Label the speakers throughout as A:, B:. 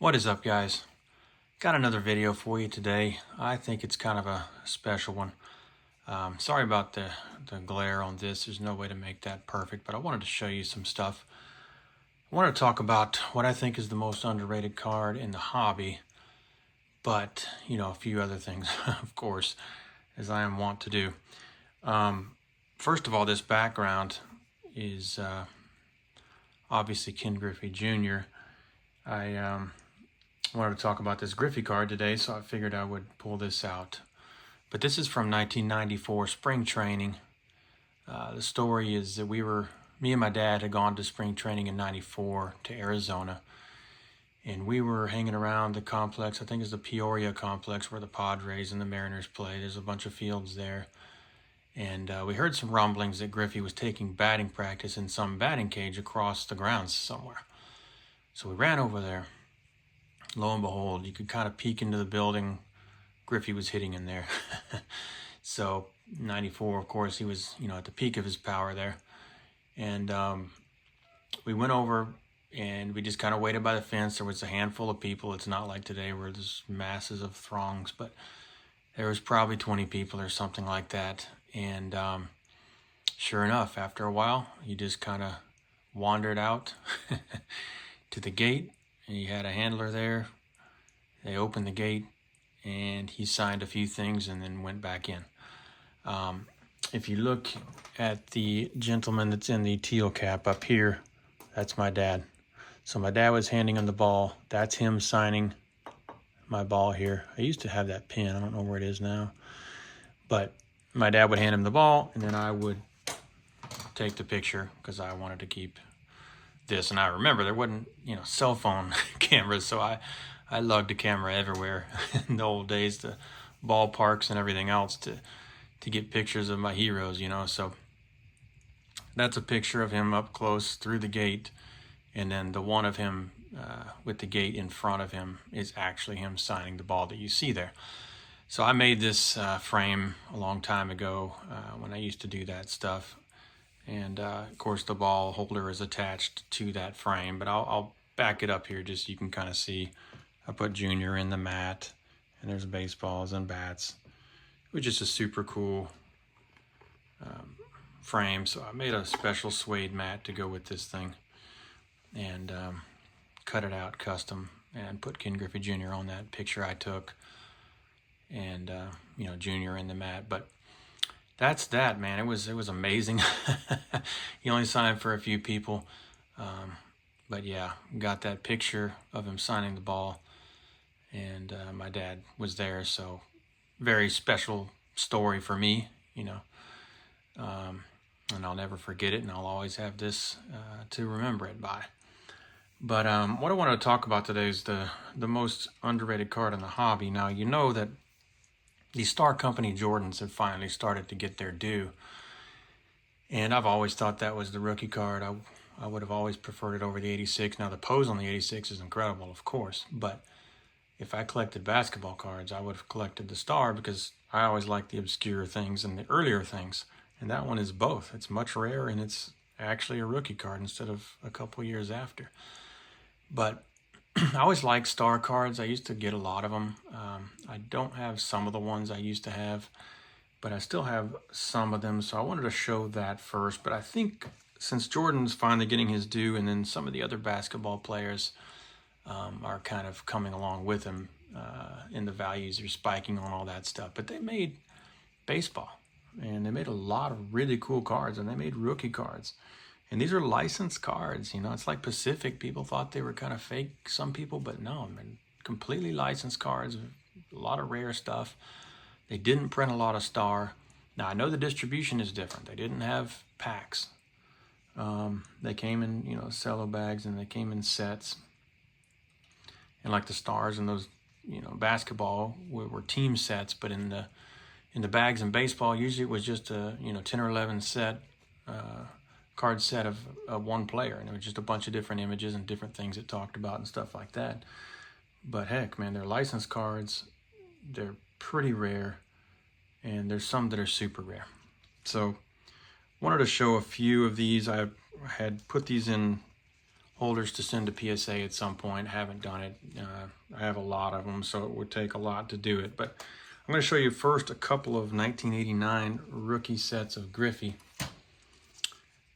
A: What is up, guys? Got another video for you today. I think it's kind of a special one. Sorry about the glare on this. There's no way to make that perfect, but I wanted to show you some stuff. I want to talk about what I think is the most underrated card in the hobby, but, a few other things, of course, as I am wont to do. First of all, this background is obviously Ken Griffey Jr. I wanted to talk about this Griffey card today, so I figured I would pull this out. But this is from 1994 spring training. The story is that me and my dad had gone to spring training in 94 to Arizona. And we were hanging around the complex. I think it's the Peoria complex where the Padres and the Mariners play. There's a bunch of fields there. And we heard some rumblings that Griffey was taking batting practice in some batting cage across the grounds somewhere. So we ran over there. Lo and behold, you could kind of peek into the building. Griffey was hitting in there. So 94, of course, he was, at the peak of his power there. And we went over and we just kind of waited by the fence. There was a handful of people. It's not like today where there's masses of throngs, but there was probably 20 people or something like that. And sure enough, after a while, he just kind of wandered out to the gate. And he had a handler there. They opened the gate and he signed a few things and then went back in. If you look at the gentleman that's in the teal cap up here, that's my dad. So my dad was handing him the ball. That's him signing my ball here. I used to have that pin. I don't know where it is now. But my dad would hand him the ball and then I would take the picture because I wanted to keep this. And I remember there wasn't, cell phone cameras, so I lugged a camera everywhere in the old days to ballparks and everything else to get pictures of my heroes, So that's a picture of him up close through the gate, and then the one of him with the gate in front of him is actually him signing the ball that you see there. So I made this frame a long time ago when I used to do that stuff. And of course the ball holder is attached to that frame, but I'll back it up here just so you can kind of see. I put Junior in the mat, and there's baseballs and bats. It was just a super cool frame, so I made a special suede mat to go with this thing and cut it out custom and put Ken Griffey Jr. on that picture I took, and Junior in the mat. But that's that, man. It was amazing. He only signed for a few people. But yeah, got that picture of him signing the ball. And my dad was there, so very special story for me, and I'll never forget it, and I'll always have this to remember it by. But what I want to talk about today is the most underrated card in the hobby. Now, you know that the Star Company Jordans have finally started to get their due. And I've always thought that was the rookie card. I would have always preferred it over the 86. Now, the pose on the 86 is incredible, of course. But if I collected basketball cards, I would have collected the Star because I always like the obscure things and the earlier things. And that one is both. It's much rarer, and it's actually a rookie card instead of a couple years after. But I always liked Star cards. I used to get a lot of them. I don't have some of the ones I used to have, but I still have some of them. So I wanted to show that first. But I think since Jordan's finally getting his due, and then some of the other basketball players are kind of coming along with him, and the values are spiking on all that stuff. But they made baseball, and they made a lot of really cool cards, and they made rookie cards. And these are licensed cards, It's like Pacific. People thought they were kind of fake, some people, but no, completely licensed cards, a lot of rare stuff. They didn't print a lot of Star. Now, I know the distribution is different. They didn't have packs. They came in, cello bags, and they came in sets. And like the Stars and those, basketball were team sets, but in the bags in baseball, usually it was just a, 10 or 11 set, card set of one player, and it was just a bunch of different images and different things it talked about and stuff like that. But heck, man, they're licensed cards. They're pretty rare, and there's some that are super rare. So wanted to show a few of these. I had put these in holders to send to PSA at some point. Haven't done it. I have a lot of them, so it would take a lot to do it. But I'm going to show you first a couple of 1989 rookie sets of Griffey.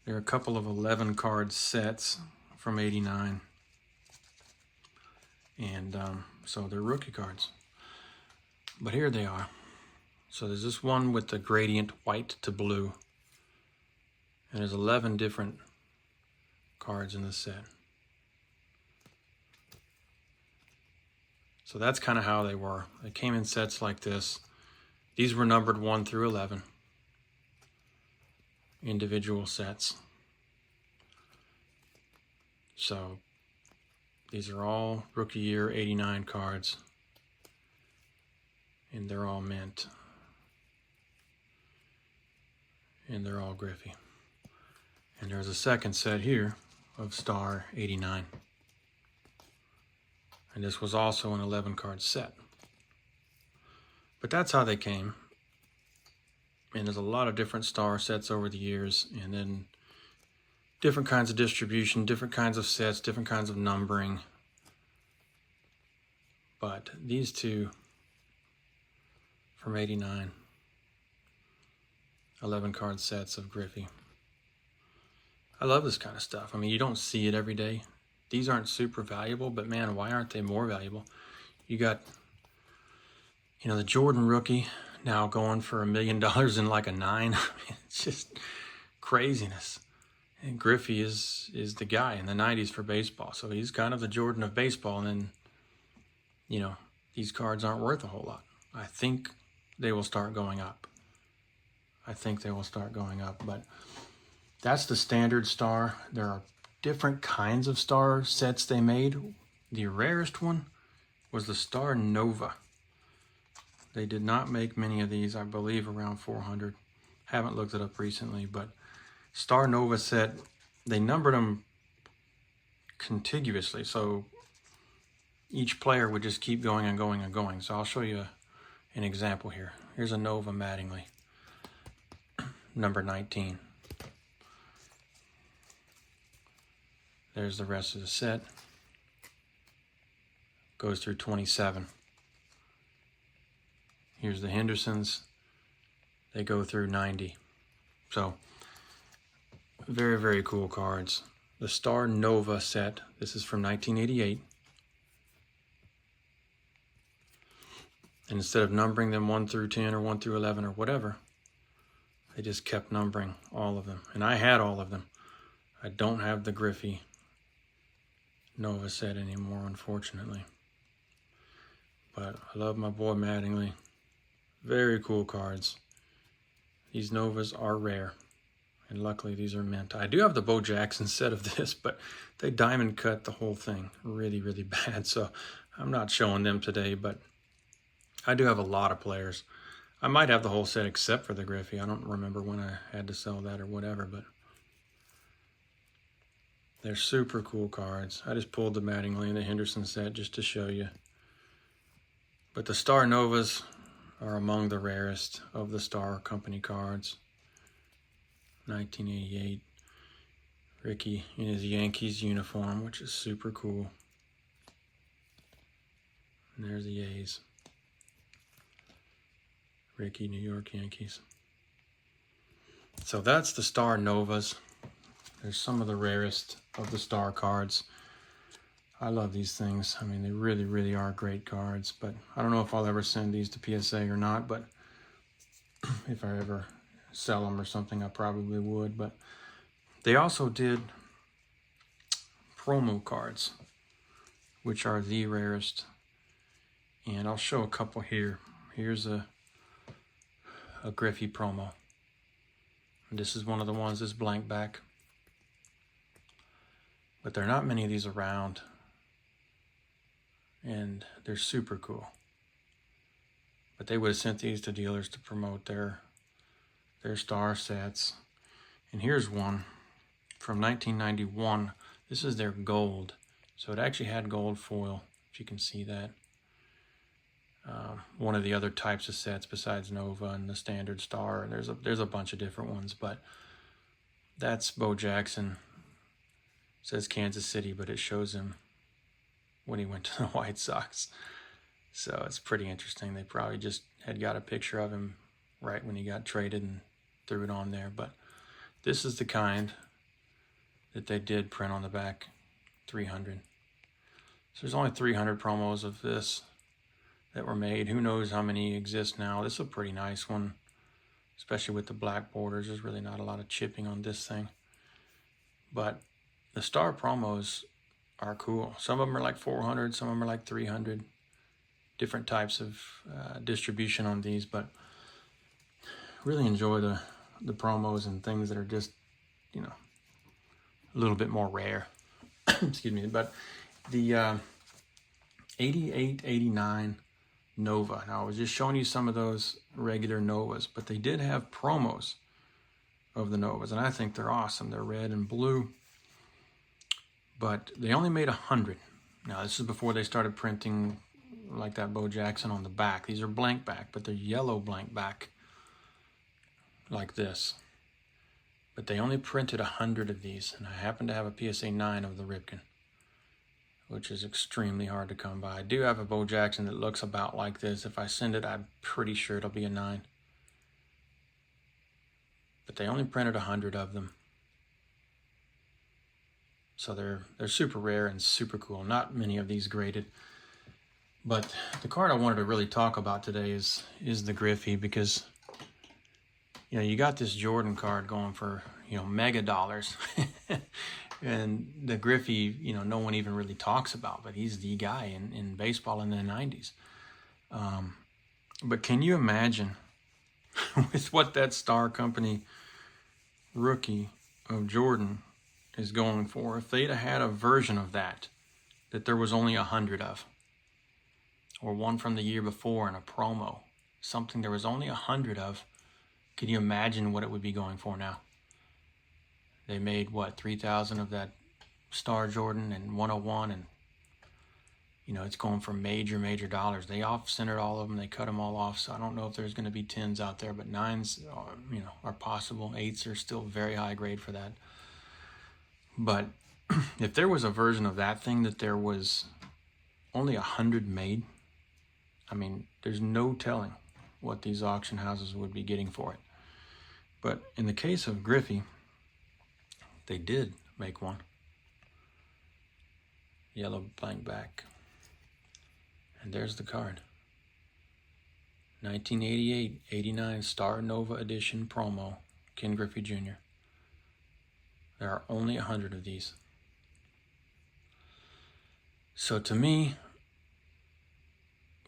A: There are a couple of 11 card sets from '89. And so they're rookie cards. But here they are. So there's this one with the gradient white to blue. And there's 11 different cards in this set. So that's kind of how they were. They came in sets like this. These were numbered 1 through 11. Individual sets. So these are all rookie year '89 cards. And they're all mint. And they're all Griffey. And there's a second set here of Star '89. And this was also an 11 card set. But that's how they came. And there's a lot of different Star sets over the years, and then different kinds of distribution, different kinds of sets, different kinds of numbering. But these two from '89, 11 card sets of Griffey. I love this kind of stuff. I mean, you don't see it every day. These aren't super valuable, but man, why aren't they more valuable? You got, the Jordan rookie now going for $1 million in like a 9. It's just craziness. And Griffey is the guy in the '90s for baseball. So he's kind of the Jordan of baseball. And then, these cards aren't worth a whole lot. I think they will start going up. But that's the standard Star. There are different kinds of Star sets they made. The rarest one was the Star Nova. They did not make many of these, I believe around 400. Haven't looked it up recently, but Star Nova set, they numbered them contiguously, so each player would just keep going and going and going. So I'll show you an example here. Here's a Nova Mattingly, number 19. There's the rest of the set. Goes through 27. Here's the Hendersons. They go through 90. So, very, very cool cards. The Star Nova set. This is from 1988. And instead of numbering them 1 through 10 or 1 through 11 or whatever, they just kept numbering all of them. And I had all of them. I don't have the Griffey Nova set anymore, unfortunately. But I love my boy Mattingly. Very cool cards. These Novas are rare. And luckily these are mint. I do have the Bo Jackson set of this, but they diamond cut the whole thing really, really bad. So I'm not showing them today, but I do have a lot of players. I might have the whole set except for the Griffey. I don't remember when I had to sell that or whatever, but they're super cool cards. I just pulled the Mattingly and the Henderson set just to show you. But the Star Novas are among the rarest of the Star Company cards. 1988. Ricky in his Yankees uniform, which is super cool. And there's the A's. Ricky, New York Yankees. So that's the Star Novas. There's some of the rarest of the Star cards. I love these things. I mean, they really, really are great cards. But I don't know if I'll ever send these to PSA or not. But if I ever sell them or something, I probably would. But they also did promo cards, which are the rarest. And I'll show a couple here. Here's a Griffey promo. And this is one of the ones that's blank back. But there are not many of these around. And they're super cool. But they would have sent these to dealers to promote their Star sets. And here's one from 1991. This is their gold. So it actually had gold foil, if you can see that. One of the other types of sets besides Nova and the standard Star. There's a bunch of different ones, but that's Bo Jackson says Kansas City, but it shows him when he went to the White Sox. So it's pretty interesting. They probably just had got a picture of him right when he got traded and threw it on there. But this is the kind that they did print on the back, 300. So there's only 300 promos of this that were made. Who knows how many exist now. This is a pretty nice one, especially with the black borders. There's really not a lot of chipping on this thing. But the star promos are cool. Some of them are like 400, some of them are like 300. Different types of distribution on these, but really enjoy the promos and things that are just, you know, a little bit more rare. Excuse me. But the 88, 89 Nova. Now, I was just showing you some of those regular Novas, but they did have promos of the Novas, and I think they're awesome. They're red and blue, but they only made 100. Now, this is before they started printing like that Bo Jackson on the back. These are blank back, but they're yellow blank back like this. But they only printed 100 of these, and I happen to have a PSA 9 of the Ripken, which is extremely hard to come by. I do have a Bo Jackson that looks about like this. If I send it, I'm pretty sure it'll be a 9. But they only printed 100 of them. So they're super rare and super cool. Not many of these graded. But the card I wanted to really talk about today is the Griffey, because you know, you got this Jordan card going for, you know, mega dollars. And the Griffey, you know, no one even really talks about, but he's the guy in baseball in the 90s. But can you imagine with what that Star Company rookie of Jordan is going for, if they'd have had a version of that there was only 100 of, or one from the year before in a promo, something there was only 100 of, can you imagine what it would be going for now? They made, what, 3,000 of that Star Jordan and 101, and, you know, it's going for major, major dollars. They off-centered all of them. They cut them all off, so I don't know if there's going to be 10s out there, but 9s, you know, are possible. 8s are still very high grade for that. But if there was a version of that thing that there was only 100 made, I mean, there's no telling what these auction houses would be getting for it. But in the case of Griffey, they did make one. Yellow blank back. And there's the card. 1988-89 Star Nova Edition promo, Ken Griffey Jr. There are only 100 of these. So to me,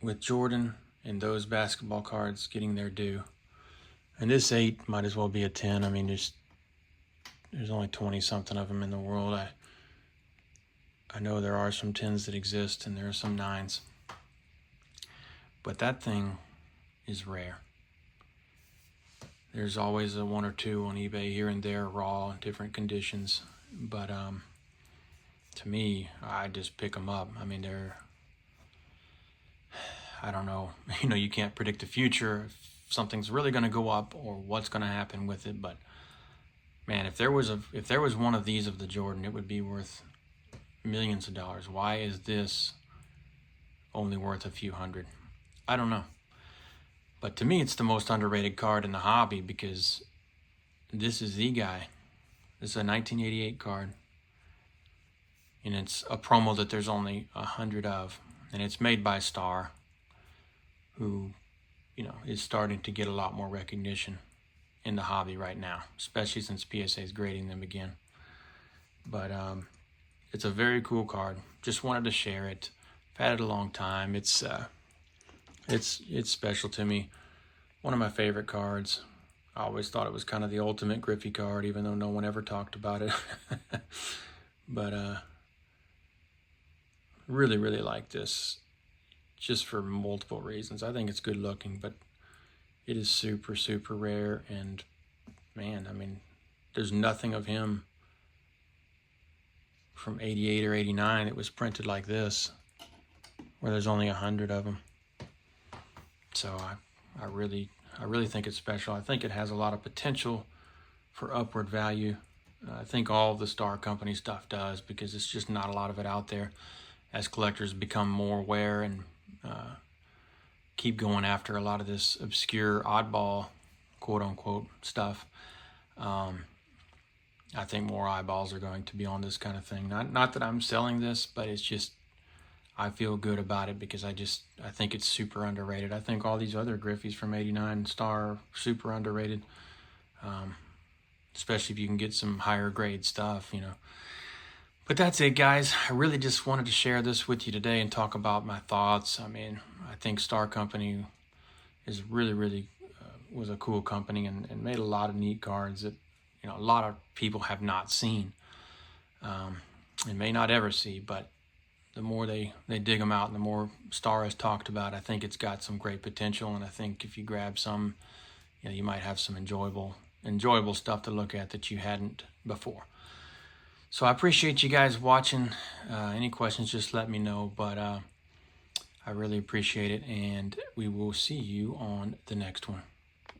A: with Jordan and those basketball cards getting their due, and this 8 might as well be a 10. I mean, there's only 20-something of them in the world. I know there are some 10s that exist, and there are some 9s. But that thing is rare. There's always a 1 or 2 on eBay here and there, raw, in different conditions. But to me, I just pick them up. I mean, I don't know. You know, you can't predict the future, if something's really going to go up or what's going to happen with it. But man, if there was one of these of the Jordan, it would be worth millions of dollars. Why is this only worth a few hundred? I don't know. But to me, it's the most underrated card in the hobby, because this is the guy. This is a 1988 card. And it's a promo that there's only 100 of. And it's made by Star, who, you know, is starting to get a lot more recognition in the hobby right now, especially since PSA is grading them again. But it's a very cool card. Just wanted to share it. I've had it a long time. It's special to me. One of my favorite cards. I always thought it was kind of the ultimate Griffey card, even though no one ever talked about it. But really, really like this, just for multiple reasons. I think it's good looking, but it is super, super rare. And man, I mean, there's nothing of him from 88 or 89 that was printed like this, where there's only 100 of them. So I really think it's special. I think it has a lot of potential for upward value. I think all the Star Company stuff does, because it's just not a lot of it out there. As collectors become more aware and keep going after a lot of this obscure oddball, quote unquote, stuff, I think more eyeballs are going to be on this kind of thing. Not that I'm selling this, but it's just, I feel good about it because I think it's super underrated. I think all these other Griffeys from '89 Star are super underrated, especially if you can get some higher grade stuff, you know. But that's it, guys. I really just wanted to share this with you today and talk about my thoughts. I mean, I think Star Company is really was a cool company and made a lot of neat cards that, you know, a lot of people have not seen and may not ever see. But the more they dig them out and the more Star has talked about, I think it's got some great potential. And I think if you grab some, you know, you might have some enjoyable stuff to look at that you hadn't before. So I appreciate you guys watching. Any questions, just let me know. But I really appreciate it, and we will see you on the next one.